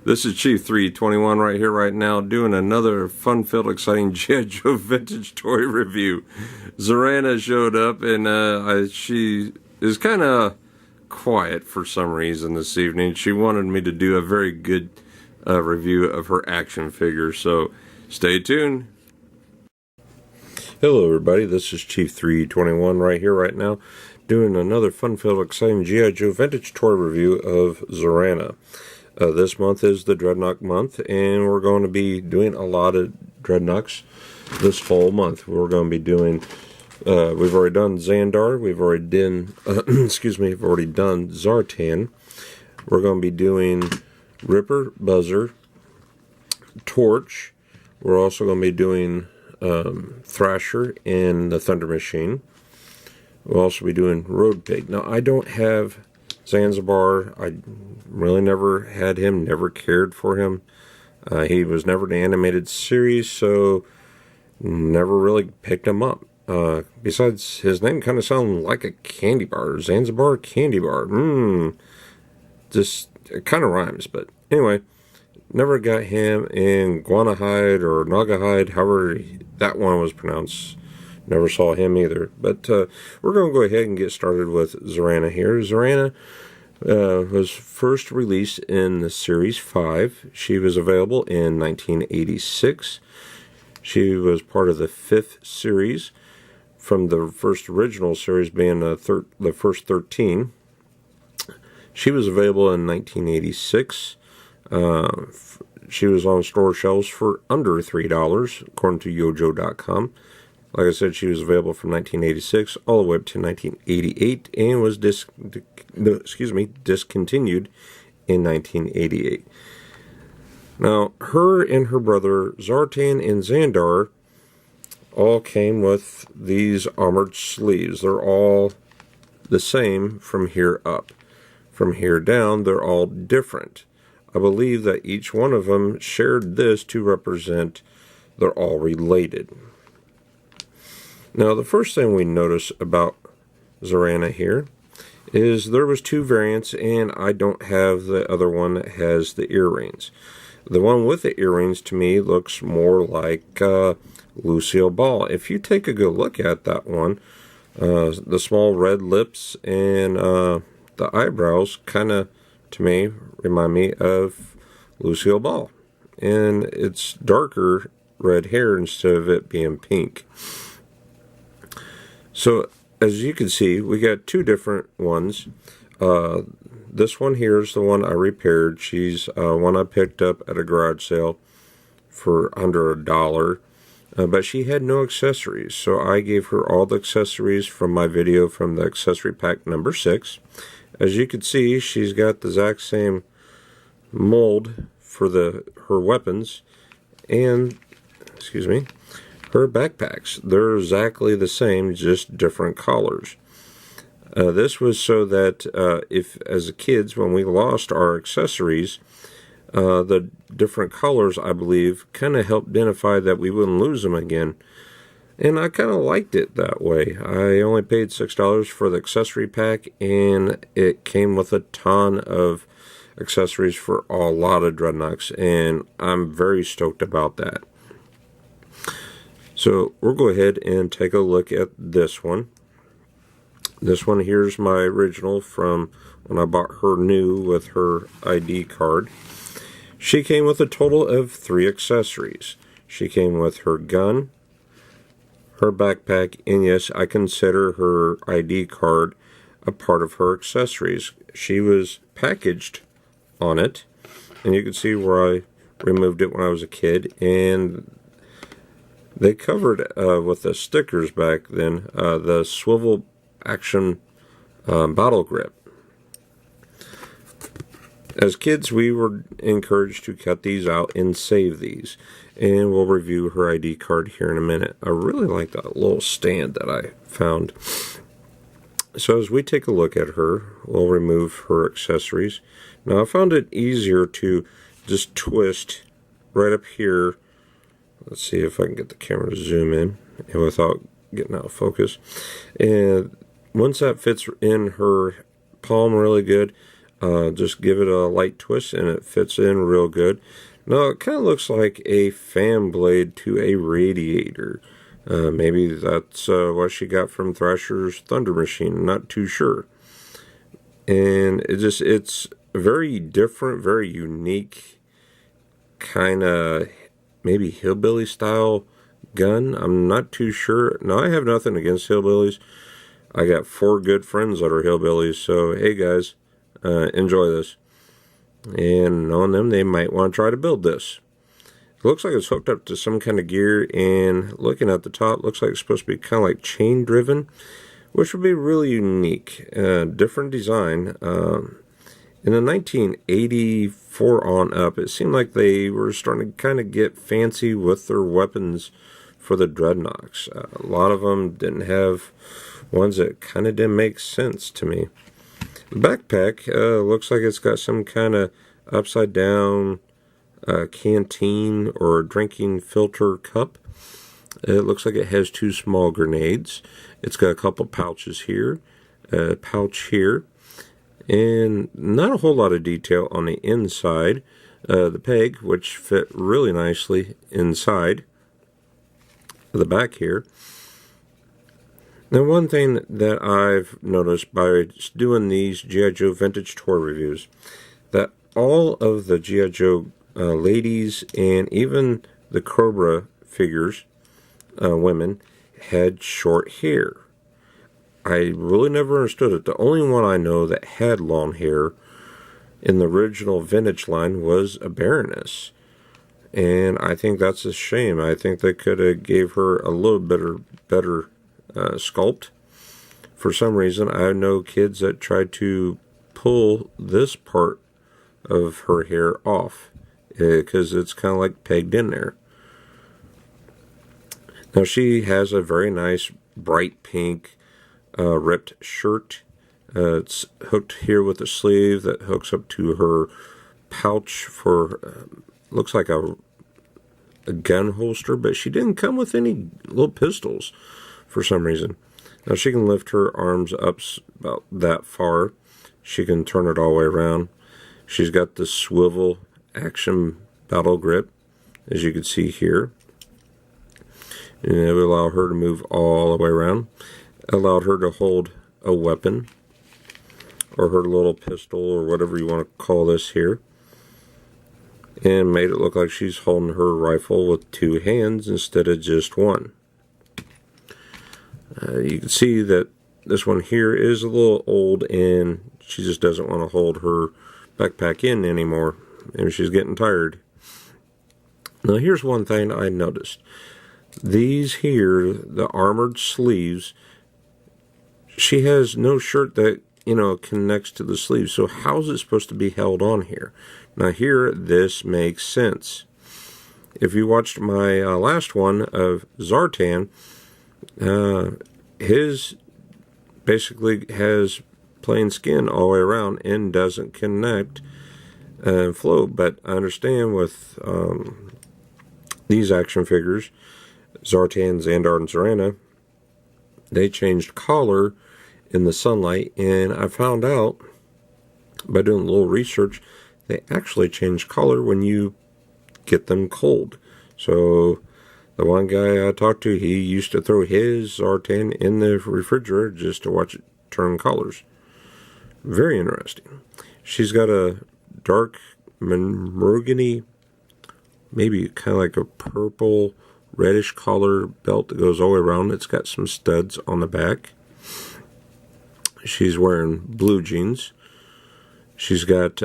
This is Chief 321 right here, right now, doing another fun-filled, exciting G.I. Joe vintage toy review. Zarana showed up, and she is kind of quiet for some reason this evening. She wanted me to do a very good review of her action figure, so stay tuned. Hello, everybody. This is Chief 321 right here, right now, doing another fun-filled, exciting G.I. Joe vintage toy review of Zarana. This month is the Dreadnought month, and we're going to be doing a lot of Dreadnoughts this whole month. We're going to be doing, we've already done Xandar, we've already done, we've already done Zartan. We're going to be doing Ripper, Buzzer, Torch. We're also going to be doing Thrasher and the Thunder Machine. We'll also be doing Road Pig. Now, I don't have Zanzibar. I really never had him, never cared for him. He was never in the animated series, so never really picked him up. Besides, his name kind of sounded like a candy bar. Zanzibar candy bar. Just, it kind of rhymes, but anyway, never got him in Guanahide or Nagahide, however that one was pronounced. Never saw him either. But we're going to go ahead and get started with Zarana here. Zarana was first released in the Series 5. She was available in 1986. She was part of the 5th series, from the first original series being the first 13. She was available in 1986. She was on store shelves for under $3, according to yojo.com. Like I said, she was available from 1986 all the way up to 1988 and was discontinued in 1988. Now, her and her brother Zartan and Xandar all came with these armored sleeves. They're all the same from here up. From here down, they're all different. I believe that each one of them shared this to represent they're all related. Now, the first thing we notice about Zarana here is there was 2 variants, and I don't have the other one that has the earrings. The one with the earrings, to me, looks more like Lucille Ball. If you take a good look at that one, the small red lips and the eyebrows kind of, to me, remind me of Lucille Ball. And it's darker red hair instead of it being pink. So, as you can see, we got 2 different ones. This one here is the one I repaired. She's one I picked up at a garage sale for under $1. But she had no accessories, so I gave her all the accessories from my video from the accessory pack number 6. As you can see, she's got the exact same mold for her weapons and, her backpacks. They're exactly the same, just different colors. This was so that if, as kids, when we lost our accessories, the different colors, I believe, kind of helped identify that we wouldn't lose them again. And I kind of liked it that way. I only paid $6 for the accessory pack, and it came with a ton of accessories for a lot of Dreadnoughts, and I'm very stoked about that. So we'll go ahead and take a look at this one. This one here's my original from when I bought her new with her ID card. She came with a total of 3 accessories. She came with her gun, her backpack, and yes, I consider her ID card a part of her accessories. She was packaged on it, and you can see where I removed it when I was a kid, and they covered with the stickers back then the swivel action bottle grip. As kids, we were encouraged to cut these out and save these, and we'll review her ID card here in a minute. I really like that little stand that I found. So as we take a look at her, we'll remove her accessories. Now, I found it easier to just twist right up here. Let's see if I can get the camera to zoom in and without getting out of focus. And once that fits in her palm really good, Just give it a light twist and it fits in real good. Now it kind of looks like a fan blade to a radiator. Maybe that's what she got from Thrasher's Thunder Machine. I'm not too sure. And it's very different, very unique, kind of maybe hillbilly style gun. I'm not too sure. Now, I have nothing against hillbillies. I got 4 good friends that are hillbillies. So, hey guys, enjoy this. And knowing them, they might want to try to build this. It looks like it's hooked up to some kind of gear, and looking at the top, looks like it's supposed to be kind of like chain driven, which would be really unique. Different design. In the 1984 on up, it seemed like they were starting to kind of get fancy with their weapons for the dreadnoughts. A lot of them didn't have ones that kind of didn't make sense to me. The backpack looks like it's got some kind of upside down canteen or drinking filter cup. It looks like it has 2 small grenades. It's got a couple pouches here, a pouch here, and not a whole lot of detail on the inside. The peg, which fit really nicely inside the back here. Now, one thing that I've noticed by doing these G.I. Joe vintage toy reviews, that all of the G.I. Joe ladies and even the Cobra figures, women, had short hair. I really never understood it. The only one I know that had long hair in the original vintage line was a Baroness. And I think that's a shame. I think they could have gave her a little better sculpt. For some reason, I know kids that tried to pull this part of her hair off because it's kind of like pegged in there. Now, she has a very nice bright pink ripped shirt. It's hooked here with a sleeve that hooks up to her pouch for looks like a gun holster, but she didn't come with any little pistols for some reason. Now, she can lift her arms up about that far. She can turn it all the way around. She's got the swivel action battle grip, as you can see here. And it would allow her to move all the way around. It allowed her to hold a weapon, or her little pistol, or whatever you want to call this here. And made it look like she's holding her rifle with 2 hands instead of just 1. You can see that this one here is a little old, and she just doesn't want to hold her backpack in anymore. Maybe she's getting tired. Now, here's one thing I noticed. These here, the armored sleeves, she has no shirt that, connects to the sleeves. So how is it supposed to be held on here? Now, here, this makes sense. If you watched my last one of Zartan, his basically has plain skin all the way around and doesn't connect and flow. But I understand with these action figures, Zartan, Xandar, and Zarana, they changed color in the sunlight, and I found out by doing a little research, they actually change color when you get them cold. So the one guy I talked to, he used to throw his Zartan in the refrigerator just to watch it turn colors. Very interesting. She's got a dark mahogany, maybe kind of like a purple reddish collar belt that goes all the way around. It's got some studs on the back. She's wearing blue jeans. She's got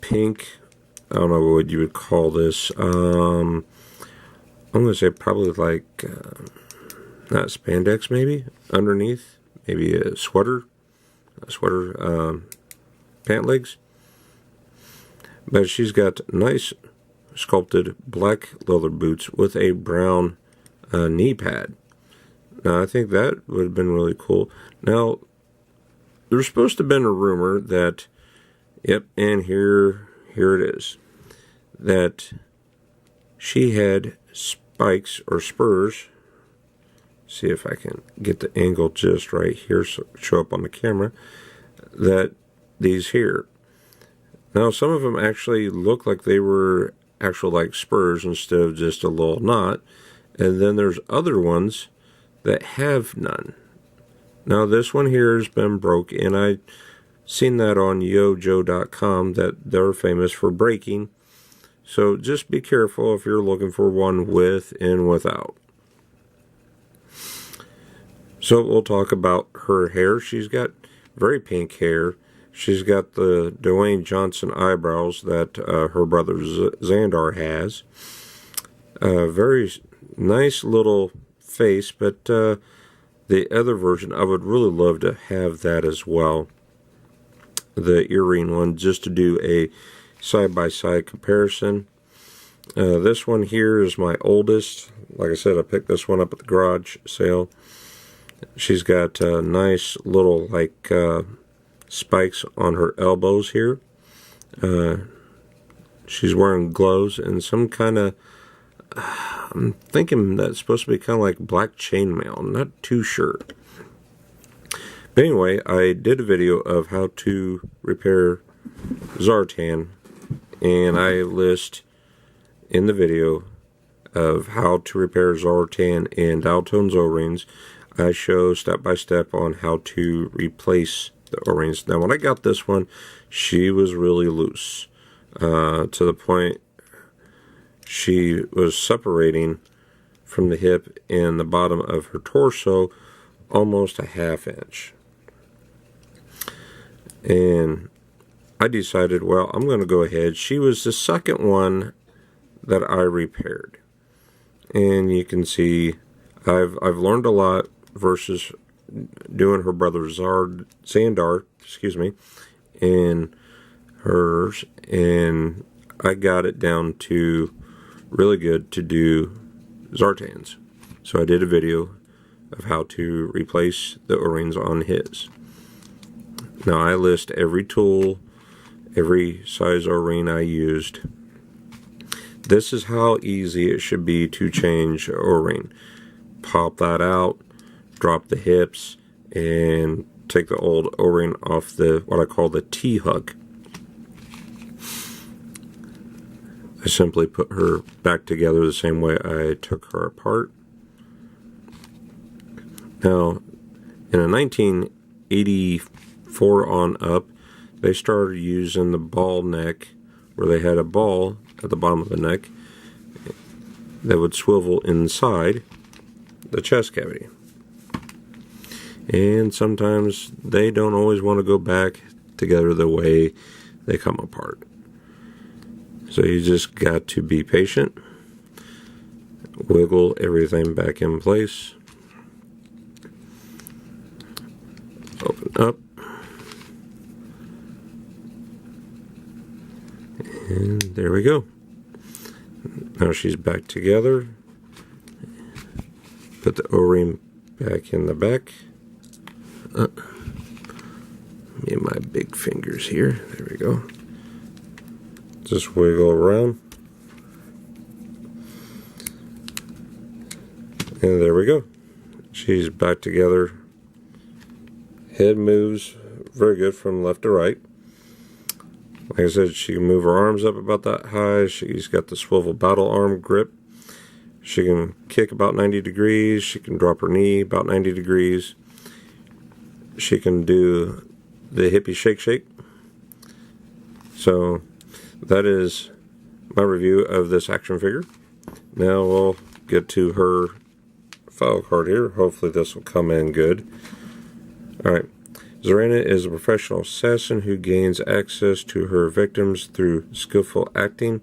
pink, I don't know what you would call this. I'm going to say probably like, not spandex maybe, underneath. Maybe a sweater pant legs. But she's got nice sculpted black leather boots with a brown knee pad. Now, I think that would have been really cool. Now, there's supposed to have been a rumor that, yep, and here it is, that she had spikes or spurs. See if I can get the angle just right here so show up on the camera. That these here. Now, some of them actually look like they were actual like spurs instead of just a little knot. And then there's other ones that have none. Now, this one here has been broke, and I seen that on yojo.com that they're famous for breaking. So just be careful if you're looking for one with and without. So we'll talk about her hair. She's got very pink hair. She's got the Dwayne Johnson eyebrows that her brother Xandar has. Very nice little face, but the other version, I would really love to have that as well. The earring one, just to do a side-by-side comparison. This one here is my oldest. Like I said, I picked this one up at the garage sale. She's got nice little like spikes on her elbows here. She's wearing gloves and some kind of, I'm thinking that's supposed to be kind of like black chainmail. I'm not too sure. But anyway, I did a video of how to repair Zartan, and I list in the video of how to repair Zartan and dial tones O-rings. I show step by step on how to replace the O-rings. Now, when I got this one, she was really loose to the point she was separating from the hip and the bottom of her torso almost a ½ inch. And I decided, well, I'm going to go ahead. She was the second one that I repaired. And you can see I've learned a lot versus doing her brother Xandar, and hers, and I got it down to really good to do Zartan's. So I did a video of how to replace the O-rings on his. Now I list every tool, every size O-ring I used. This is how easy it should be to change O-ring. Pop that out, drop the hips, and take the old O-ring off the what I call the T-hook. I simply put her back together the same way I took her apart. Now, in a 1984 on up, they started using the ball neck, where they had a ball at the bottom of the neck that would swivel inside the chest cavity. And sometimes they don't always want to go back together the way they come apart. So you just got to be patient, wiggle everything back in place, open up, and there we go. Now she's back together. Put the O-ring back in the back. Get my big fingers here. There we go. Just wiggle around. And there we go. She's back together. Head moves very good from left to right. Like I said, she can move her arms up about that high. She's got the swivel battle arm grip. She can kick about 90 degrees. She can drop her knee about 90 degrees. She can do the hippie shake shake. So that is my review of this action figure. Now we'll get to her file card here. Hopefully this will come in good. Alright. Zarana is a professional assassin who gains access to her victims through skillful acting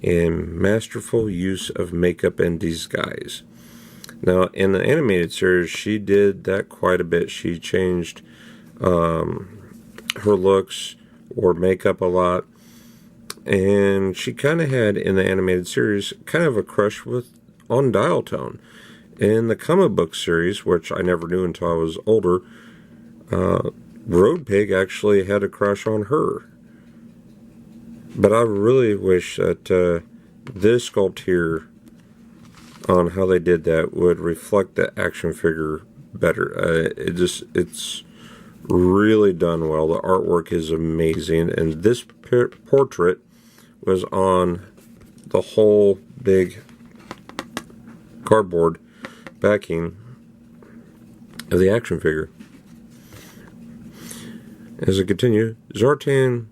and masterful use of makeup and disguise. Now, in the animated series, she did that quite a bit. She changed her looks or makeup a lot. And she kind of had, in the animated series, kind of a crush on dial tone. In the comic book series, which I never knew until I was older, Road Pig actually had a crush on her. But I really wish that this sculpt here on how they did that would reflect the action figure better. It's Really done well. The artwork is amazing. And this portrait was on the whole big cardboard backing of the action figure. As it continues, Zartan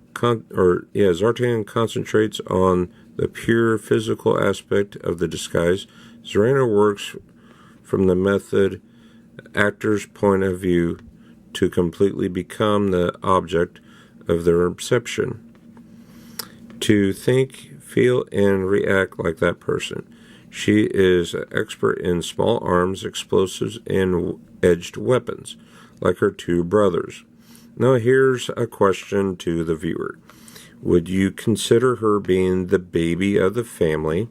concentrates on the pure physical aspect of the disguise. Zarana works from the method actor's point of view to completely become the object of their perception. To think, feel, and react like that person. She is an expert in small arms, explosives, and edged weapons, like her two brothers. Now here's a question to the viewer. Would you consider her being the baby of the family,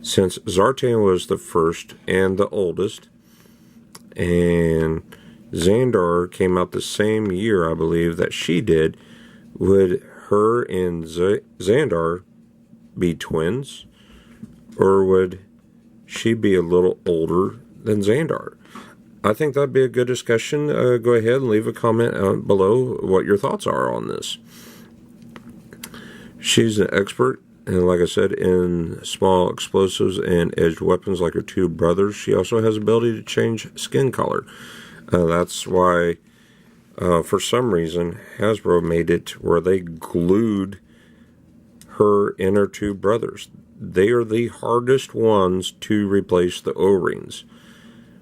since Zartan was the first and the oldest, and Xandar came out the same year, I believe, that she did? Would her and Xandar be twins? Or would she be a little older than Xandar? I think that'd be a good discussion. Go ahead and leave a comment below what your thoughts are on this. She's an expert, and like I said, in small explosives and edged weapons like her two brothers. She also has the ability to change skin color. That's why, for some reason, Hasbro made it where they glued her and her two brothers. They are the hardest ones to replace the O-rings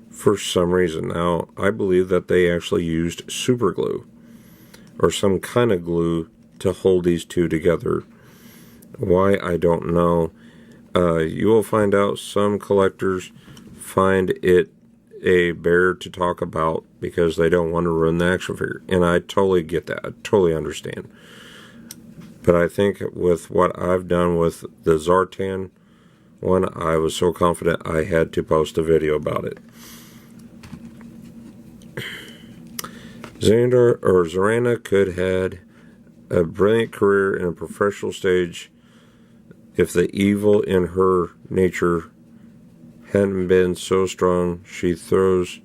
for some reason. Now, I believe that they actually used super glue or some kind of glue to hold these two together. Why, I don't know. You will find out. Some collectors find it a bear to talk about because they don't want to ruin the action figure. And I totally get that. I totally understand. But I think with what I've done with the Zartan one, I was so confident I had to post a video about it. Zarana could have had a brilliant career in a professional stage if the evil in her nature hadn't been so strong. She throws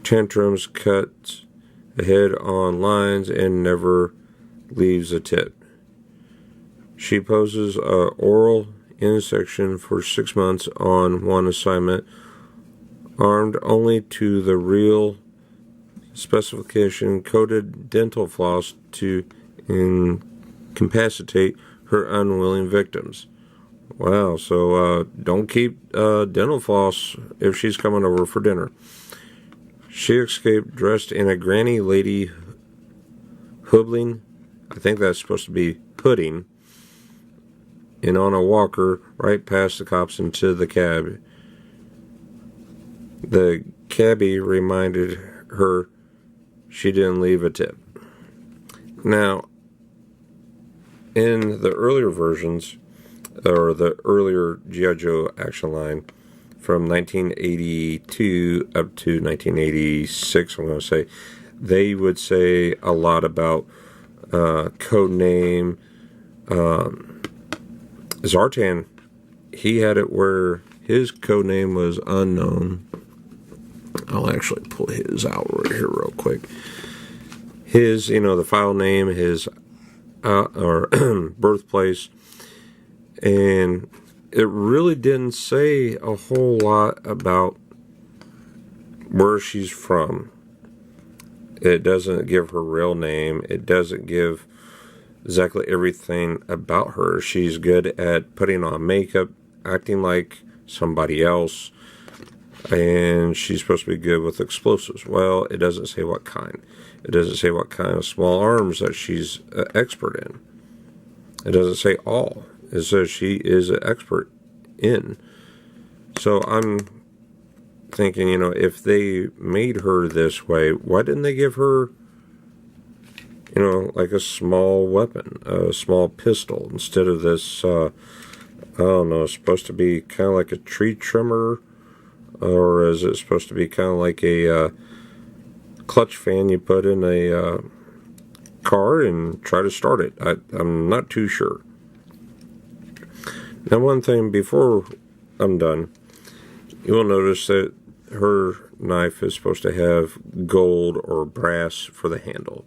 tantrums, cuts ahead on lines, and never leaves a tip. She poses a oral intersection for 6 months on one assignment, armed only to the real specification coated dental floss to incapacitate her unwilling victims. Wow, so don't keep dental floss if she's coming over for dinner. She escaped dressed in a granny lady hoodling. I think that's supposed to be hooding. And on a walker right past the cops into the cab. The cabbie reminded her she didn't leave a tip. Now, in the earlier versions, or the earlier G.I. Joe action line from 1982 up to 1986, I'm going to say, they would say a lot about code name. Zartan, he had it where his code name was unknown. I'll actually pull his out right here real quick. His, the file name, his or birthplace, and it really didn't say a whole lot about where she's from. It doesn't give her real name. It doesn't give exactly everything about her. She's good at putting on makeup, acting like somebody else, and she's supposed to be good with explosives. Well, it doesn't say what kind. It doesn't say what kind of small arms that she's an expert in. It doesn't say all. It says she is an expert in. So I'm thinking, if they made her this way, why didn't they give her, like a small weapon, a small pistol, instead of this, I don't know, it's supposed to be kind of like a tree trimmer, or is it supposed to be kind of like a clutch fan you put in a car and try to start it? I'm not too sure. Now, one thing before I'm done, you will notice that her knife is supposed to have gold or brass for the handle.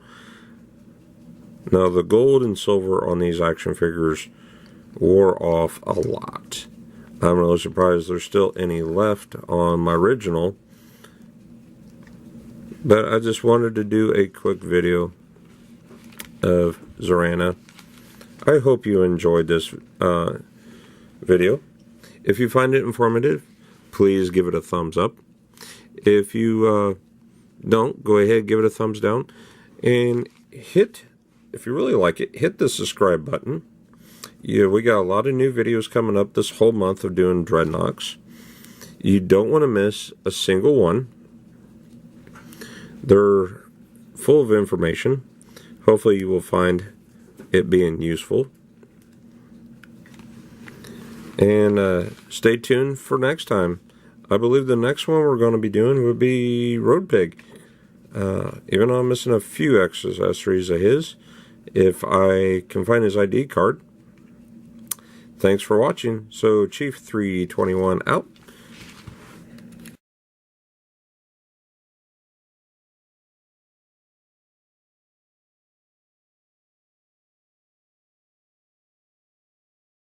Now, the gold and silver on these action figures wore off a lot. I'm really surprised there's still any left on my original. But I just wanted to do a quick video of Zarana. I hope you enjoyed this video. If you find it informative, please give it a thumbs up. If you don't, go ahead, give it a thumbs down. And if you really like it, hit the subscribe button. Yeah, we got a lot of new videos coming up this whole month of doing Dreadnoks. You don't want to miss a single one. They're full of information. Hopefully you will find it being useful. And stay tuned for next time. I believe the next one we're going to be doing would be Road Pig. Even though I'm missing a few accessories of his, if I can find his ID card. Thanks for watching. So Chief 321 out.